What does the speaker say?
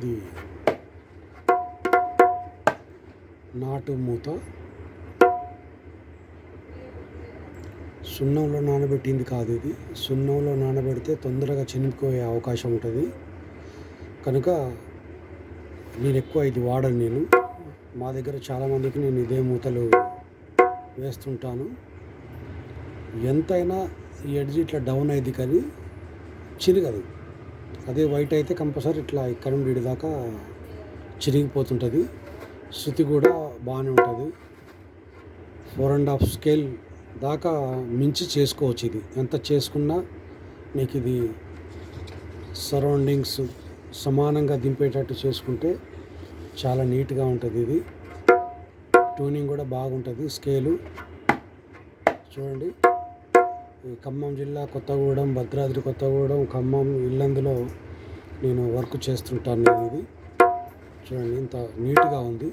ఇది నాటు మూత. సున్నంలో నానబెట్టింది కాదు ఇది. సున్నంలో నానబెడితే తొందరగా చినిగిపోయే అవకాశం ఉంటుంది కనుక నేను ఎక్కువ ఇది వాడను. నేను మా దగ్గర చాలామందికి నేను ఇదే మూతలు వేస్తుంటాను. ఎంతైనా ఈ ఎడ్జ్ ఇట్లా డౌన్ అయింది కానీ చిరగదు. అదే వైట్ అయితే కంపల్సరీ ఇట్లా ఇక్కడ నుండి ఇటు దాకా చిరిగిపోతుంటుంది. శృతి కూడా బాగానే ఉంటుంది. 4.5 స్కేల్ దాకా మించి చేసుకోవచ్చు. ఇది ఎంత చేసుకున్నా మీకు ఇది సరౌండింగ్స్ సమానంగా దింపేటట్టు చేసుకుంటే చాలా నీట్గా ఉంటుంది. ఇది ట్యూనింగ్ కూడా బాగుంటుంది. స్కేలు చూడండి. ఈ ఖమ్మం జిల్లా కొత్తగూడెం, భద్రాద్రి కొత్తగూడెం, ఖమ్మం ఇల్లందులో నేను వర్క్ చేస్తుంటాను. ఇది చూడండి ఎంత నీట్గా ఉంది.